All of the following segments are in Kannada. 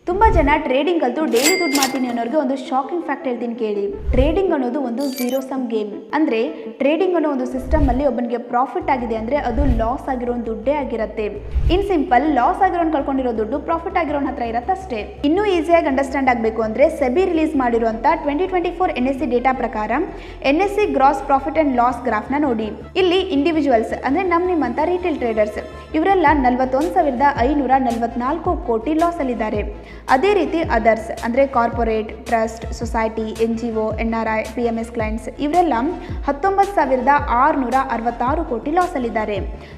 ತುಂಬ ಜನ ಟ್ರೇಡಿಂಗ್ ಕಲಿತು ಡೈಲಿ ದುಡ್ಡು ಮಾಡ್ತೀನಿ ಅನ್ನೋರಿಗೆ ಒಂದು ಶಾಕಿಂಗ್ ಫ್ಯಾಕ್ಟ್ ಹೇಳ್ತೀನಿ ಕೇಳಿ. ಟ್ರೇಡಿಂಗ್ ಅನ್ನೋದು ಒಂದು ಝೀರೋ ಸಮ್ ಗೇಮ್. ಅಂದರೆ ಟ್ರೇಡಿಂಗ್ ಅನ್ನೋ ಒಂದು ಸಿಸ್ಟಮ್ ಅಲ್ಲಿ ಒಬ್ಬನಿಗೆ ಪ್ರಾಫಿಟ್ ಆಗಿದೆ ಅಂದರೆ ಅದು ಲಾಸ್ ಆಗಿರೋ ದುಡ್ಡೇ ಆಗಿರುತ್ತೆ. ಇನ್ ಸಿಂಪಲ್, ಲಾಸ್ ಆಗಿರೋನ್ ಕಳ್ಕೊಂಡಿರೋ ದುಡ್ಡು ಪ್ರಾಫಿಟ್ ಆಗಿರೋನ್ ಹತ್ರ ಇರತ್ತಷ್ಟೇ. ಇನ್ನೂ ಈಸಿಯಾಗಿ ಅಂಡರ್ಸ್ಟ್ಯಾಂಡ್ ಆಗಬೇಕು ಅಂದರೆ ಸೆಬಿ ರಿಲೀಸ್ ಮಾಡಿರುವಂಥ 2024 NSE ಡೇಟಾ ಪ್ರಕಾರ NSE gross profit and loss ಗ್ರಾಫ್ನ ನೋಡಿ. ಇಲ್ಲಿ ಇಂಡಿವಿಜುವಲ್ಸ್ ಅಂದರೆ ನಿಮ್ಮಂಥ ರಿಟೇಲ್ ಟ್ರೇಡರ್ಸ್ ಇವರೆಲ್ಲ 41,544 ಕೋಟಿ ಲಾಸ್ ಅಲ್ಲಿದ್ದಾರೆ. ಅದೇ ರೀತಿ ಅದರ್ಸ್ ಅಂದರೆ corporate, trust, society, NGO, NRI, PMS clients ಇವರೆಲ್ಲ 19,666 ಕೋಟಿ ಲಾಸ್ ಅಲ್ಲಿದ್ದಾರೆ.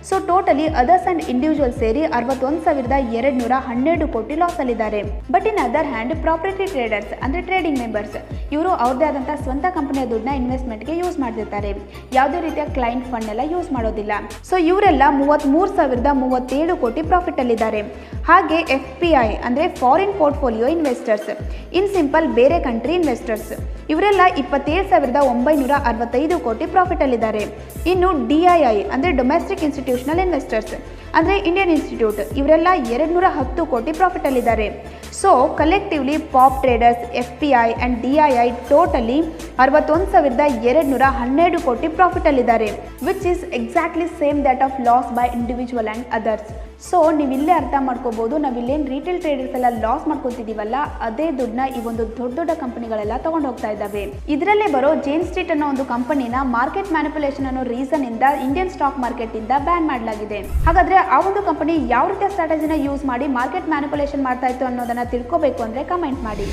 So totally others and individual ಸೇರಿ 61,212 ಕೋಟಿ ಲಾಸ್ ಅಲ್ಲಿದ್ದಾರೆ. But in other hand property traders ಅಂದರೆ ಟ್ರೇಡಿಂಗ್ ಮೆಂಬರ್ಸ್ ಇವರು ಅವ್ರದ್ದೇ ಆದಂಥ ಸ್ವಂತ ಕಂಪನಿಯ ದುಡ್ಡನ್ನ ಇನ್ವೆಸ್ಟ್ಮೆಂಟ್ಗೆ ಯೂಸ್ ಮಾಡ್ತಿರ್ತಾರೆ. ಯಾವುದೇ ರೀತಿಯ ಕ್ಲೈಂಟ್ ಫಂಡ್ ಎಲ್ಲ ಯೂಸ್ ಮಾಡೋದಿಲ್ಲ. ಸೊ ಇವರೆಲ್ಲ 33,037 ಕೋಟಿ ಪ್ರಾಫಿಟ್ ಅಲ್ಲಿದ್ದಾರೆ. ಹಾಗೆ FPI ಅಂದರೆ foreign portfolio investors, in simple ಬೇರೆ ಕಂಟ್ರಿ ಇನ್ವೆಸ್ಟರ್ಸ್ ಇವರೆಲ್ಲ 27,965 ಕೋಟಿ ಪ್ರಾಫಿಟ್ ಅಲ್ಲಿದ್ದಾರೆ. ಇನ್ನು DII ಅಂದರೆ ಡೊಮೆಸ್ಟಿಕ್ ಇನ್ಸ್ಟಿಟ್ಯೂಷನಲ್ ಇನ್ವೆಸ್ಟರ್ಸ್ ಅಂದರೆ ಇಂಡಿಯನ್ ಇನ್ಸ್ಟಿಟ್ಯೂಟ್ ಇವರೆಲ್ಲ 210 ಕೋಟಿ ಪ್ರಾಫಿಟ್ ಅಲ್ಲಿದ್ದಾರೆ. ಸೊ ಕಲೆಕ್ಟಿವ್ಲಿ ಪಾಪ್ traders, FPI and DII totally 61,212 ಕೋಟಿ ಪ್ರಾಫಿಟ್ ಅಲ್ಲಿದ್ದಾರೆ, which is exactly same that of loss by individual and others. So ನೀವು ಇಲ್ಲೇ ಅರ್ಥ ಮಾಡ್ಕೋಬಹುದು, ನಾವಿಲ್ಲೇನು ರಿಟೇಲ್ ಟ್ರೇಡರ್ಸ್ ಎಲ್ಲ ಲಾಸ್ ಮಾಡ್ಕೊತಿದ್ದೀವಲ್ಲ ಅದೇ ದುಡ್ಡನ್ನ ಈ ಒಂದು ದೊಡ್ಡ ದೊಡ್ಡ ಕಂಪನಿಗಳೆಲ್ಲ ತಗೊಂಡು ಹೋಗ್ತಾ ಇದ್ದಾವೆ. ಇದರಲ್ಲೇ ಬರೋ ಜೇನ್ ಸ್ಟ್ರೀಟ್ ಅನ್ನೋ ಒಂದು ಕಂಪನಿನ ಮಾರ್ಕೆಟ್ ಮ್ಯಾನಿಪುಲೇಷನ್ ಅನ್ನೋ ರೀಸನ್ ಇಂದ ಇಂಡಿಯನ್ ಸ್ಟಾಕ್ ಮಾರ್ಕೆಟ್ ಇಂದ ಬ್ಯಾನ್ ಮಾಡಲಾಗಿದೆ. ಹಾಗಾದ್ರೆ ಆ ಒಂದು ಕಂಪನಿ ಯಾವ ರೀತಿಯ ಸ್ಟ್ರಾಟಜಿನ ಯೂಸ್ ಮಾಡಿ ಮಾರ್ಕೆಟ್ ಮ್ಯಾನಿಪುಲೇಷನ್ ಮಾಡ್ತಾ ಇತ್ತು ಅನ್ನೋದನ್ನ ತಿಳ್ಕೋಬೇಕು ಅಂದ್ರೆ ಕಮೆಂಟ್ ಮಾಡಿ.